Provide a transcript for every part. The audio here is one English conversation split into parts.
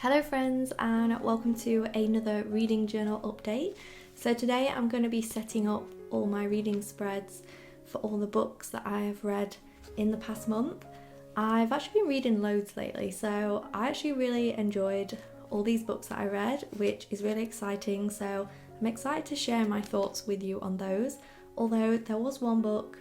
Hello friends, and welcome to another reading journal update. So today I'm going to be setting up all my reading spreads for all the books that I have read in the past month. I've actually been reading loads lately, so I actually really enjoyed all these books that I read, which is really exciting. So I'm excited to share my thoughts with you on those, although there was one book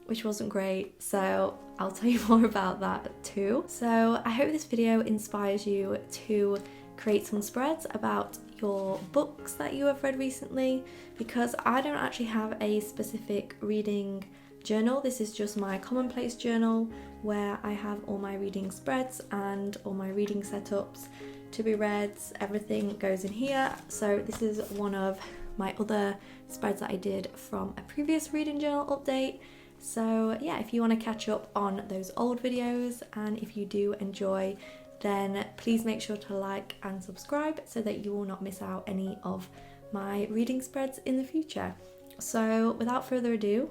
which wasn't great, so I'll tell you more about that too. So I hope this video inspires you to create some spreads about your books that you have read recently, because I don't actually have a specific reading journal. This is just my commonplace journal where I have all my reading spreads and all my reading setups to be read. Everything goes in here. So this is one of my other spreads that I did from a previous reading journal update. So yeah, if you want to catch up on those old videos, and if you do enjoy, then please make sure to like and subscribe so that you will not miss out any of my reading spreads in the future. So without further ado,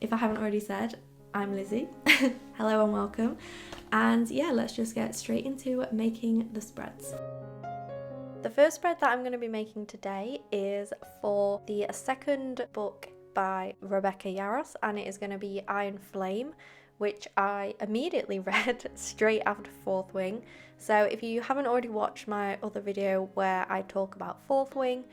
if I haven't already said, I'm Lizzie. Hello and welcome. And yeah, let's just get straight into making the spreads. The first spread that I'm going to be making today is for the second book by Rebecca Yarros, and it is going to be Iron Flame, which I immediately read straight after Fourth Wing. So if you haven't already watched my other video where I talk about Fourth Wing,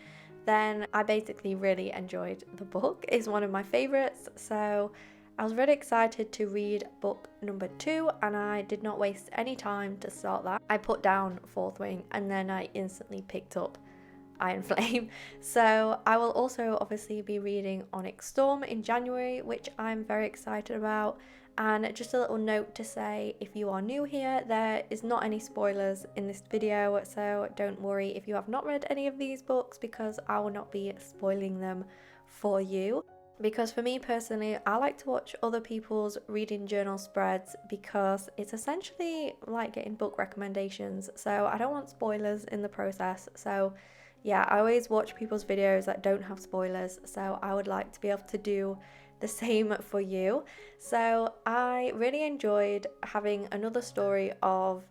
then I basically really enjoyed the book. It's one of my favourites, so I was really excited to read book number 2, and I did not waste any time to start that. I put down Fourth Wing and then I instantly picked up Iron Flame. So I will also obviously be reading Onyx Storm in January, which I'm very excited about. And just a little note to say, if you are new here, there is not any spoilers in this video, so don't worry if you have not read any of these books, because I will not be spoiling them for you. Because for me personally, I like to watch other people's reading journal spreads because it's essentially like getting book recommendations, so I don't want spoilers in the process. So yeah, I always watch people's videos that don't have spoilers, so I would like to be able to do the same for you. So I really enjoyed having another story of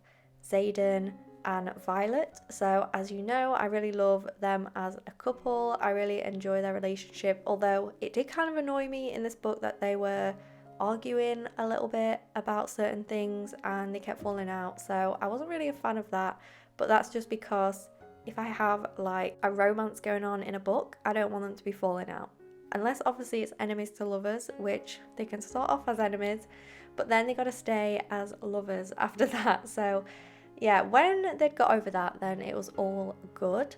Xaden and Violet. So as you know, I really love them as a couple. I really enjoy their relationship, although it did kind of annoy me in this book that they were arguing a little bit about certain things and they kept falling out. So I wasn't really a fan of that, but that's just because if I have like a romance going on in a book, I don't want them to be falling out. Unless obviously it's enemies to lovers, which they can start off as enemies, but then they got to stay as lovers after that. So yeah, when they'd got over that, then it was all good.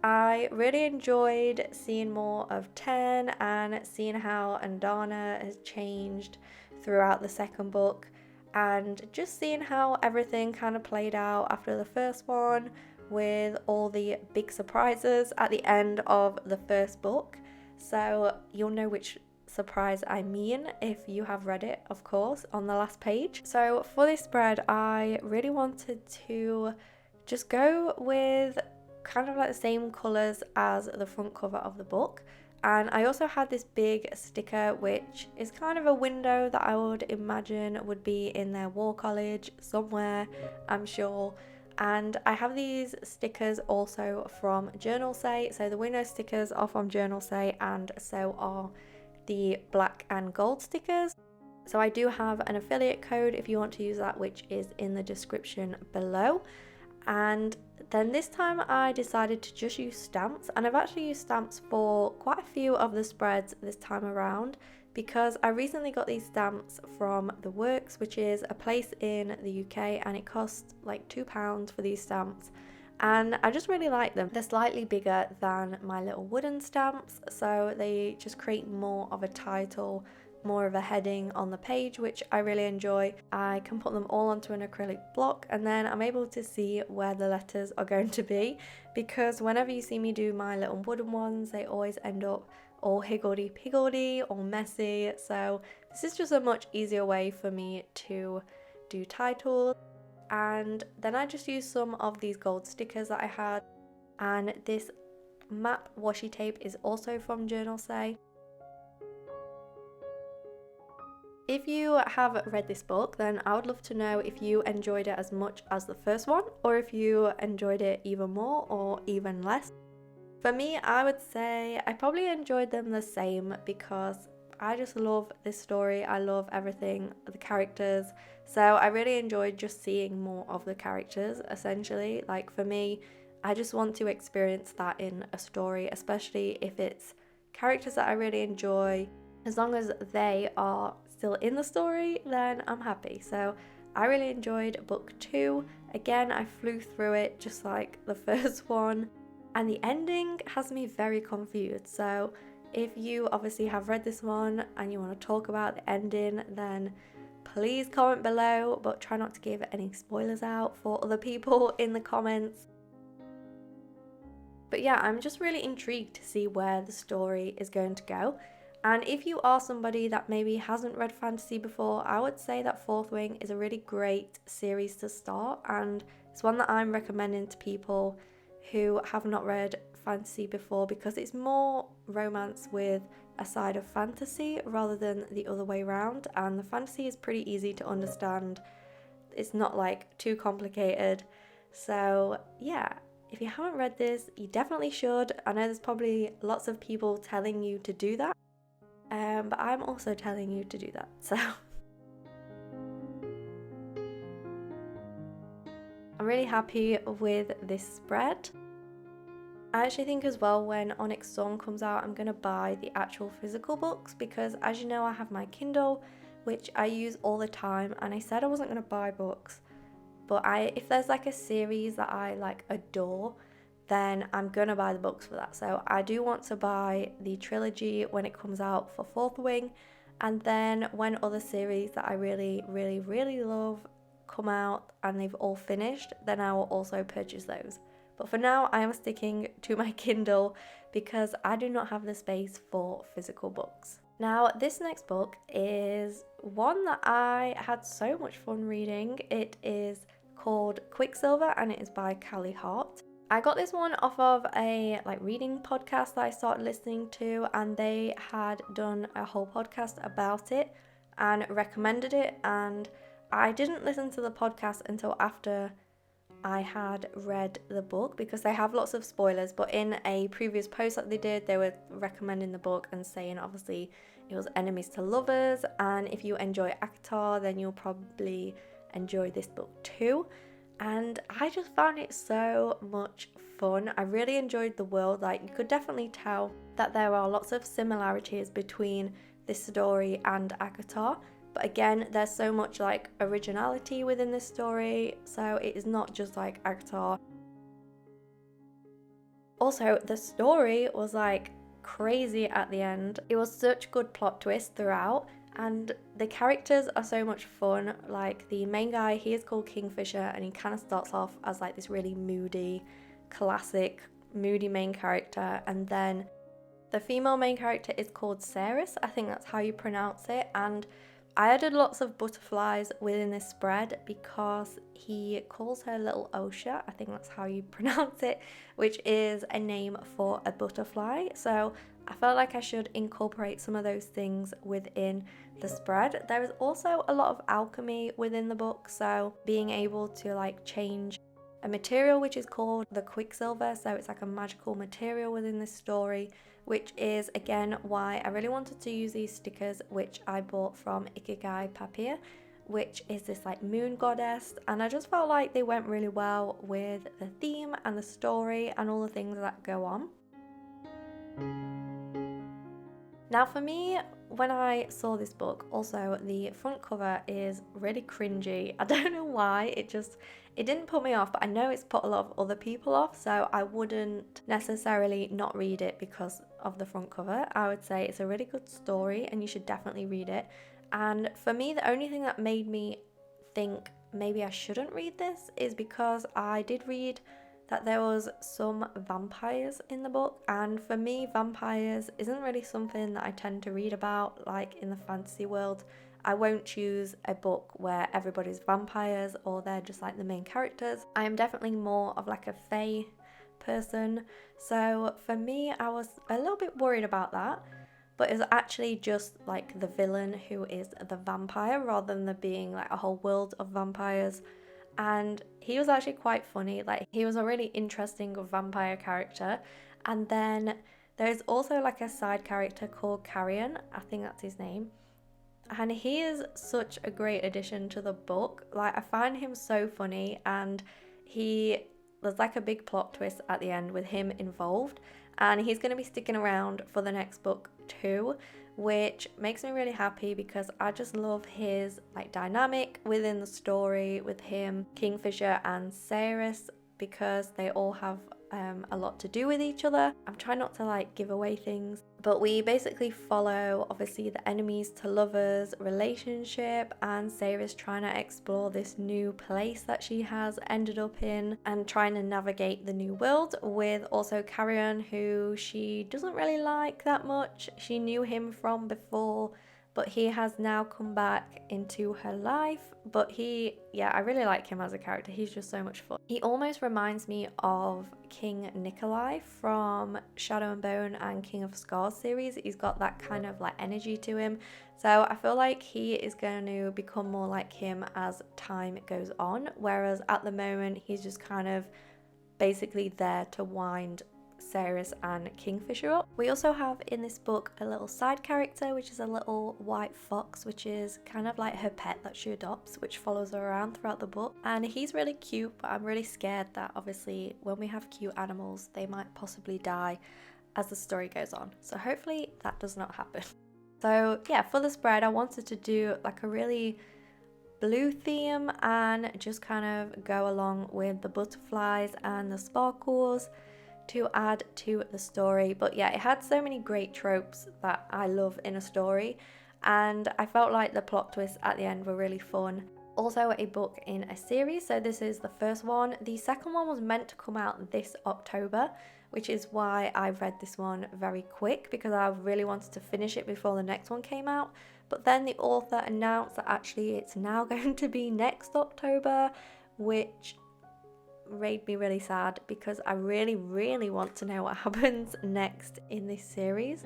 I really enjoyed seeing more of Ten and seeing how Andana has changed throughout the second book, and just seeing how everything kind of played out after the first one, with all the big surprises at the end of the first book. So you'll know which surprise I mean if you have read it, of course, on the last page. So for this spread, I really wanted to just go with kind of like the same colours as the front cover of the book. And I also had this big sticker, which is kind of a window that I would imagine would be in their war college somewhere, I'm sure. And I have these stickers also from Journal Say. So the window stickers are from Journal Say, and so are the black and gold stickers. So I do have an affiliate code if you want to use that, which is in the description below. And then this time I decided to just use stamps, and I've actually used stamps for quite a few of the spreads this time around, because I recently got these stamps from The Works, which is a place in the UK, and it costs like £2 for these stamps, and I just really like them. They're slightly bigger than my little wooden stamps, so they just create more of a title, more of a heading on the page, which I really enjoy. I can put them all onto an acrylic block, and then I'm able to see where the letters are going to be, because whenever you see me do my little wooden ones, they always end up all higgledy-piggledy or messy. So this is just a much easier way for me to do titles. And then I just used some of these gold stickers that I had, and this map washi tape is also from Journal Say. If you have read this book, then I would love to know if you enjoyed it as much as the first one, or if you enjoyed it even more or even less. For me, I would say I probably enjoyed them the same because I just love this story. I love everything, the characters. So I really enjoyed just seeing more of the characters, essentially. Like for me, I just want to experience that in a story, especially if it's characters that I really enjoy. As long as they are still in the story, then I'm happy. So I really enjoyed book 2. Again, I flew through it just like the first one, and the ending has me very confused. So if you obviously have read this one and you want to talk about the ending, then please comment below, but try not to give any spoilers out for other people in the comments. But yeah, I'm just really intrigued to see where the story is going to go. And if you are somebody that maybe hasn't read fantasy before, I would say that Fourth Wing is a really great series to start, and it's one that I'm recommending to people who have not read fantasy before because it's more romance with a side of fantasy rather than the other way around, and the fantasy is pretty easy to understand. It's not like too complicated. So yeah, if you haven't read this, you definitely should. I know there's probably lots of people telling you to do that, but I'm also telling you to do that. So I'm really happy with this spread. I actually think as well when Onyx Storm comes out, I'm going to buy the actual physical books because, as you know, I have my Kindle, which I use all the time, and I said I wasn't going to buy books, but if there's like a series that I like adore, then I'm going to buy the books for that. So I do want to buy the trilogy when it comes out for Fourth Wing, and then when other series that I really, really, really love come out and they've all finished, then I will also purchase those. But for now, I am sticking to my Kindle because I do not have the space for physical books. Now, this next book is one that I had so much fun reading. It is called Quicksilver and it is by Callie Hart. I got this one off of a reading podcast that I started listening to, and they had done a whole podcast about it and recommended it, and I didn't listen to the podcast until after I had read the book because they have lots of spoilers, but in a previous post that they did, they were recommending the book and saying obviously it was enemies to lovers, and if you enjoy ACOTAR then you'll probably enjoy this book too. And I just found it so much fun. I really enjoyed the world. Like, you could definitely tell that there are lots of similarities between this story and ACOTAR. But again, there's so much like originality within this story, so it is not just like ACOTAR. Also, the story was like crazy at the end. It was such good plot twists throughout, and the characters are so much fun. Like the main guy, he is called Kingfisher, and he kind of starts off as like this really moody, classic, moody main character, and then the female main character is called Ceres, I think that's how you pronounce it, and I added lots of butterflies within this spread because he calls her Little Osha, I think that's how you pronounce it, which is a name for a butterfly. So I felt like I should incorporate some of those things within the spread. There is also a lot of alchemy within the book, so being able to like change a material which is called the Quicksilver, so it's like a magical material within this story, which is again why I really wanted to use these stickers, which I bought from Ikigai Papier, which is this like moon goddess, and I just felt like they went really well with the theme and the story and all the things that go on. Now for me, when I saw this book, also the front cover is really cringy. I don't know why, it didn't put me off, but I know it's put a lot of other people off, so I wouldn't necessarily not read it because of the front cover. I would say it's a really good story and you should definitely read it. And for me, the only thing that made me think maybe I shouldn't read this is because I did read that there was some vampires in the book, and for me vampires isn't really something that I tend to read about. Like in the fantasy world, I won't choose a book where everybody's vampires or they're just like the main characters. I am definitely more of like a fae person, so for me I was a little bit worried about that. but it's actually just like the villain who is the vampire rather than there being like a whole world of vampires. And he was actually quite funny. Like, he was a really interesting vampire character. And then there's also like a side character called Carrion, I think that's his name, and he is such a great addition to the book. Like, I find him so funny, and there's like a big plot twist at the end with him involved, and he's going to be sticking around for the next book too, which makes me really happy because I just love his like dynamic within the story with him, Kingfisher and Cyrus, because they all have a lot to do with each other. I'm trying not to like give away things, but we basically follow obviously the enemies to lovers relationship, and Sarah's trying to explore this new place that she has ended up in and trying to navigate the new world with also Carrion, who she doesn't really like that much. She knew him from before, but he has now come back into her life. But I really like him as a character. He's just so much fun. He almost reminds me of King Nikolai from Shadow and Bone and King of Scars series. He's got that kind of like energy to him. So I feel like he is going to become more like him as time goes on. Whereas at the moment, he's just kind of basically there to wind Cyrus and Kingfisher up. We also have in this book a little side character, which is a little white fox, which is kind of like her pet that she adopts, which follows her around throughout the book. And he's really cute, but I'm really scared that obviously when we have cute animals, they might possibly die as the story goes on. So hopefully that does not happen. So yeah, for the spread, I wanted to do like a really blue theme and just kind of go along with the butterflies and the sparkles to add to the story. But yeah, it had so many great tropes that I love in a story, and I felt like the plot twists at the end were really fun. Also a book in a series, so this is the first one. The second one was meant to come out this October, which is why I read this one very quick, because I really wanted to finish it before the next one came out. But then the author announced that actually it's now going to be next October, which made me really sad because I really want to know what happens next in this series.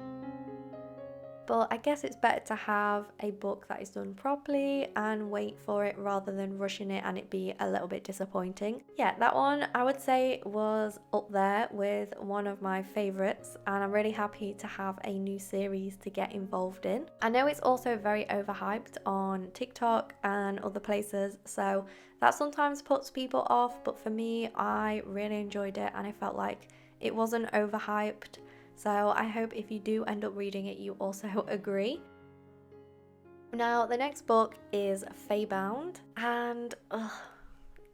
But I guess it's better to have a book that is done properly and wait for it rather than rushing it and it be a little bit disappointing. Yeah, that one I would say was up there with one of my favourites, and I'm really happy to have a new series to get involved in. I know it's also very overhyped on TikTok and other places, so that sometimes puts people off, but for me, I really enjoyed it and I felt like it wasn't overhyped. So I hope if you do end up reading it, you also agree. Now, the next book is Faebound, and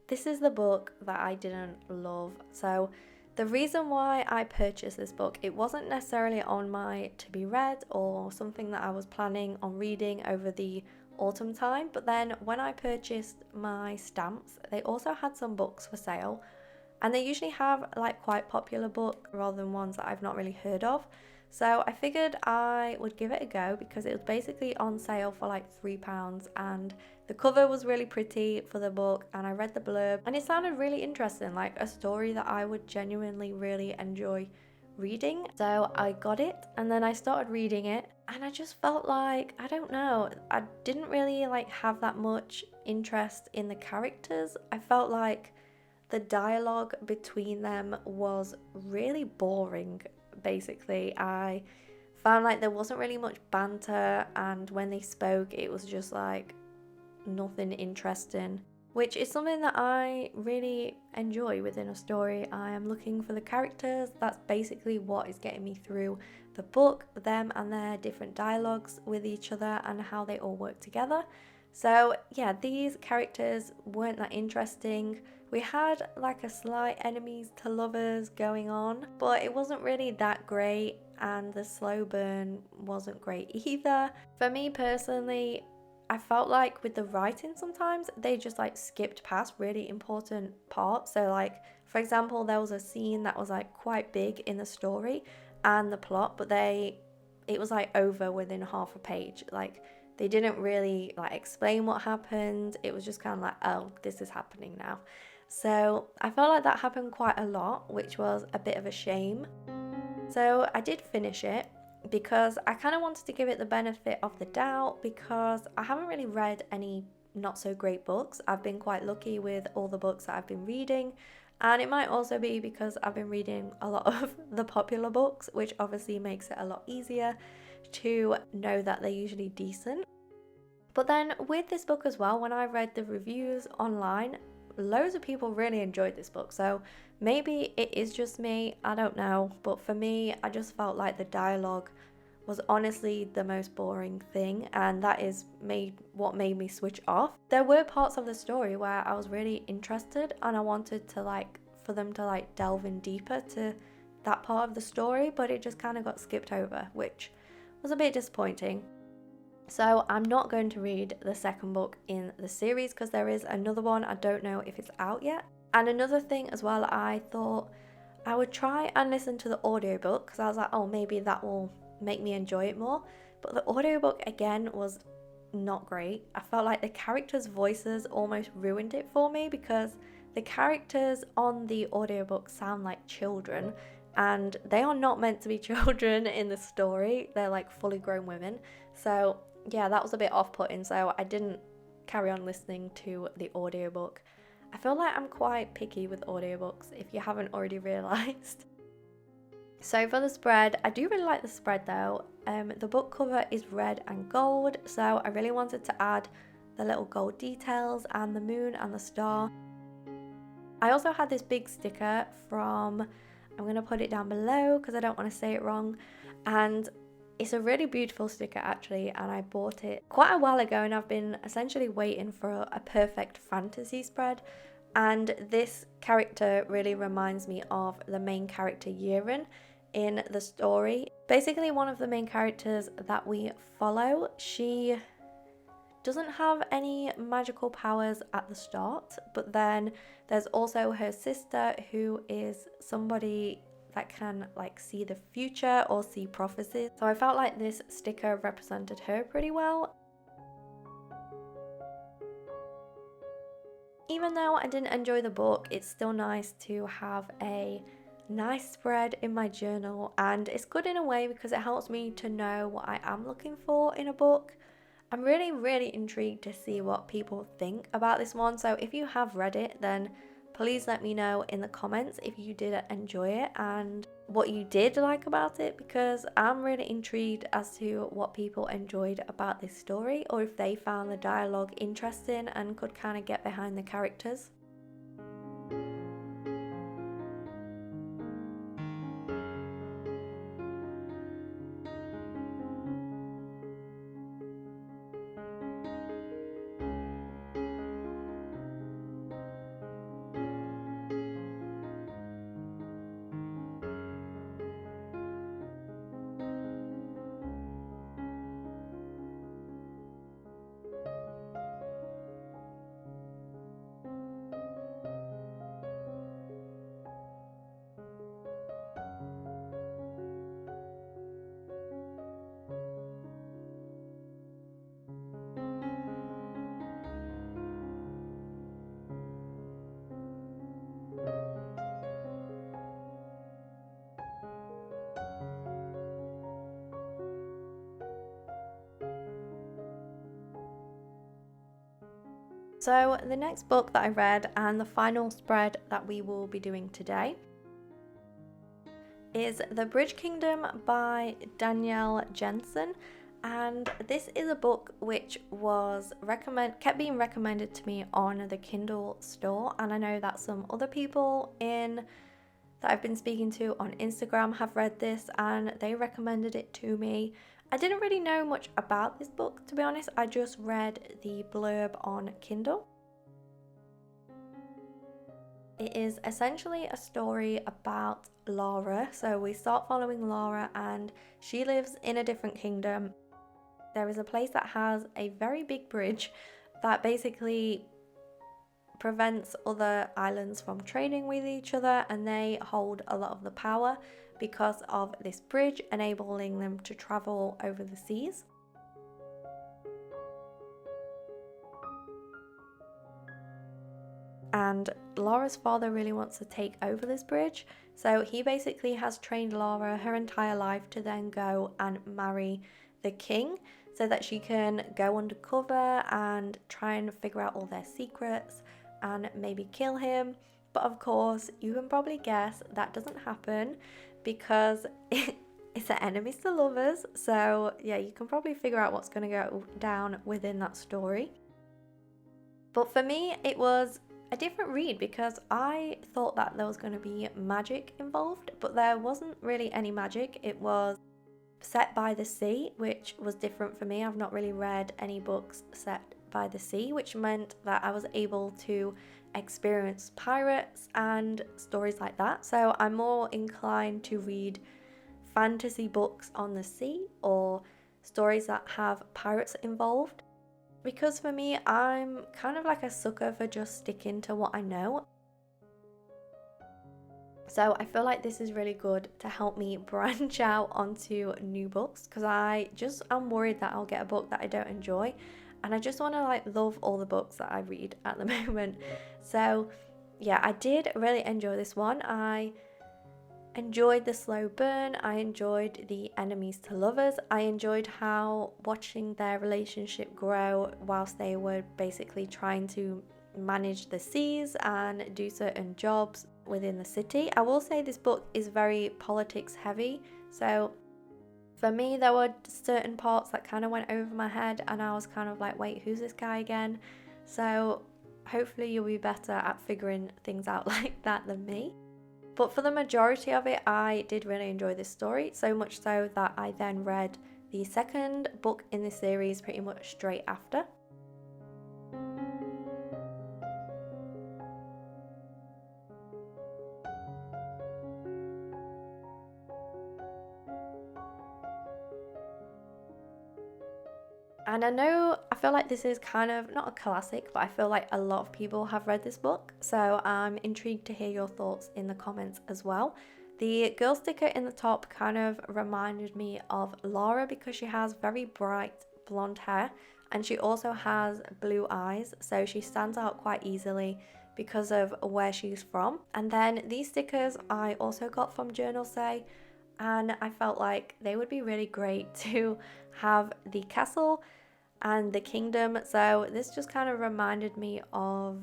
this is the book that I didn't love. So the reason why I purchased this book, it wasn't necessarily on my to be read or something that I was planning on reading over the autumn time, but then when I purchased my stamps, they also had some books for sale. And they usually have like quite popular books rather than ones that I've not really heard of. So I figured I would give it a go because it was basically on sale for like £3, and the cover was really pretty for the book, and I read the blurb and it sounded really interesting, like a story that I would genuinely really enjoy reading. So I got it and then I started reading it, and I just felt like, I don't know, I didn't really like have that much interest in the characters. I felt like the dialogue between them was really boring, basically. I found like there wasn't really much banter, and when they spoke, it was just like nothing interesting, which is something that I really enjoy within a story. I am looking for the characters. That's basically what is getting me through the book, them and their different dialogues with each other and how they all work together. So yeah, these characters weren't that interesting. We had like a slight enemies to lovers going on, but it wasn't really that great, and the slow burn wasn't great either. For me personally, I felt like with the writing sometimes they just like skipped past really important parts. So like, for example, there was a scene that was like quite big in the story and the plot, but it was like over within half a page. Like, they didn't really like explain what happened. It was just kind of like, oh, this is happening now. So I felt like that happened quite a lot, which was a bit of a shame. So I did finish it, because I kind of wanted to give it the benefit of the doubt, because I haven't really read any not so great books. I've been quite lucky with all the books that I've been reading, and it might also be because I've been reading a lot of the popular books, which obviously makes it a lot easier to know that they're usually decent. But then with this book as well, when I read the reviews online, loads of people really enjoyed this book. So maybe it is just me, I don't know. But for me, I just felt like the dialogue was honestly the most boring thing, and that is what made me switch off. There were parts of the story where I was really interested, and I wanted to for them to delve in deeper to that part of the story, but it just kind of got skipped over, which was a bit disappointing. So I'm not going to read the second book in the series, because there is another one. I don't know if it's out yet. And another thing as well, I thought I would try and listen to the audiobook, because I was like, oh, maybe that will make me enjoy it more. But the audiobook again was not great. I felt like the characters' voices almost ruined it for me, because the characters on the audiobook sound like children, and they are not meant to be children in the story. They're like fully grown women. So yeah, that was a bit off-putting, so I didn't carry on listening to the audiobook. I feel like I'm quite picky with audiobooks, if you haven't already realised. So for the spread, I do really like the spread though. The book cover is red and gold, so I really wanted to add the little gold details and the moon and the star. I also had this big sticker from, I'm going to put it down below because I don't want to say it wrong, and it's a really beautiful sticker actually, and I bought it quite a while ago, and I've been essentially waiting for a perfect fantasy spread. And this character really reminds me of the main character Yiren in the story. Basically, one of the main characters that we follow, she doesn't have any magical powers at the start, but then there's also her sister, who is somebody that can see the future or see prophecies. So I felt like this sticker represented her pretty well. Even though I didn't enjoy the book, it's still nice to have a nice spread in my journal, and it's good in a way because it helps me to know what I am looking for in a book. I'm really intrigued to see what people think about this one, so if you have read it, then please let me know in the comments if you did enjoy it and what you did like about it, because I'm really intrigued as to what people enjoyed about this story, or if they found the dialogue interesting and could kind of get behind the characters. So the next book that I read, and the final spread that we will be doing today, is The Bridge Kingdom by Danielle Jensen. And this is a book which was kept being recommended to me on the Kindle store, and I know that some other people that I've been speaking to on Instagram have read this and they recommended it to me. I didn't really know much about this book, to be honest. I just read the blurb on Kindle. It is essentially a story about Laura. So we start following Laura, and she lives in a different kingdom. There is a place that has a very big bridge that basically prevents other islands from trading with each other, and they hold a lot of the power because of this bridge, enabling them to travel over the seas. and Laura's father really wants to take over this bridge. So he basically has trained Laura her entire life to then go and marry the king so that she can go undercover and try and figure out all their secrets and maybe kill him. But of course, you can probably guess that doesn't happen because it's an enemies to lovers. So yeah, you can probably figure out what's going to go down within that story. But for me, it was a different read because I thought that there was going to be magic involved, but there wasn't really any magic. It was set by the sea, which was different for me. I've not really read any books set by the sea, which meant that I was able to experience pirates and stories like that. So I'm more inclined to read fantasy books on the sea or stories that have pirates involved. Because for me, I'm kind of like a sucker for just sticking to what I know. So I feel like this is really good to help me branch out onto new books, because I'm worried that I'll get a book that I don't enjoy, and I just want to like love all the books that I read at the moment. So yeah, I did really enjoy this one. I enjoyed the slow burn, I enjoyed the enemies to lovers, I enjoyed how watching their relationship grow whilst they were basically trying to manage the seas and do certain jobs within the city. I will say this book is very politics heavy, so for me there were certain parts that kind of went over my head and I was kind of like, wait, who's this guy again? So hopefully you'll be better at figuring things out like that than me. But for the majority of it, I did really enjoy this story, so much so that I then read the second book in this series pretty much straight after. And I feel like this is kind of not a classic, but I feel like a lot of people have read this book. So I'm intrigued to hear your thoughts in the comments as well. The girl sticker in the top kind of reminded me of Laura because she has very bright blonde hair and she also has blue eyes. So she stands out quite easily because of where she's from. And then these stickers I also got from Journal Say, and I felt like they would be really great to have the castle and the kingdom. So this just kind of reminded me of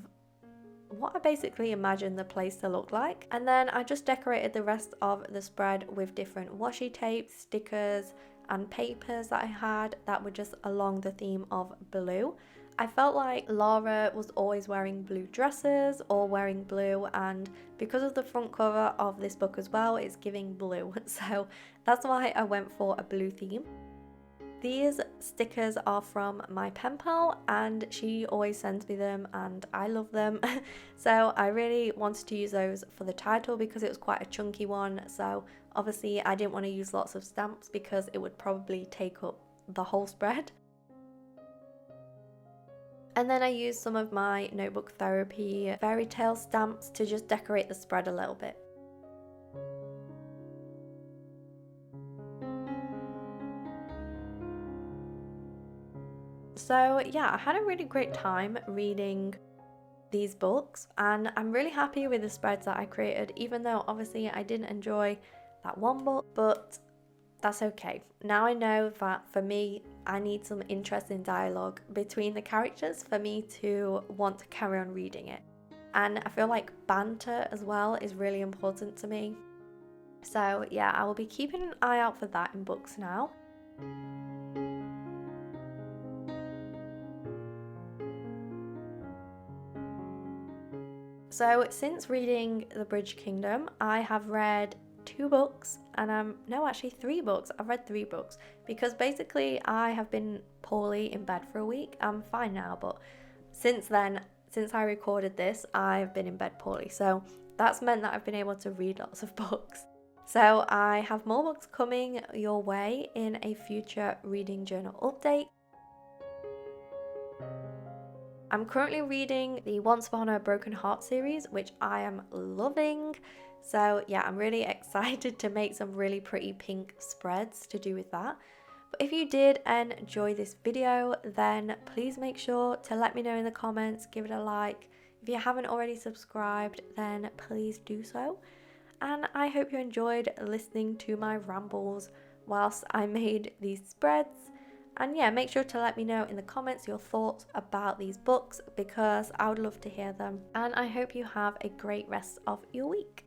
what I basically imagined the place to look like. And then I just decorated the rest of the spread with different washi tapes, stickers and papers that I had that were just along the theme of blue. I felt like Laura was always wearing blue dresses or wearing blue, and because of the front cover of this book as well, it's giving blue, so that's why I went for a blue theme. These stickers are from my pen pal and she always sends me them and I love them. So I really wanted to use those for the title because it was quite a chunky one, so obviously I didn't want to use lots of stamps because it would probably take up the whole spread. And then I used some of my Notebook Therapy fairy tale stamps to just decorate the spread a little bit. So yeah, I had a really great time reading these books and I'm really happy with the spreads that I created, even though obviously I didn't enjoy that one book, but that's okay. Now I know that for me, I need some interesting dialogue between the characters for me to want to carry on reading it. And I feel like banter as well is really important to me. So yeah, I will be keeping an eye out for that in books now. So since reading The Bridge Kingdom, I have read 2 books and no, actually 3 books. I've read 3 books because basically I have been poorly in bed for a week. I'm fine now, but since then, since I recorded this, I've been in bed poorly. So that's meant that I've been able to read lots of books. So I have more books coming your way in a future reading journal update. I'm currently reading the Once Upon a Broken Heart series, which I am loving. So yeah, I'm really excited to make some really pretty pink spreads to do with that. But if you did enjoy this video, then please make sure to let me know in the comments, give it a like. If you haven't already subscribed, then please do so. And I hope you enjoyed listening to my rambles whilst I made these spreads. And yeah, make sure to let me know in the comments your thoughts about these books because I would love to hear them. And I hope you have a great rest of your week.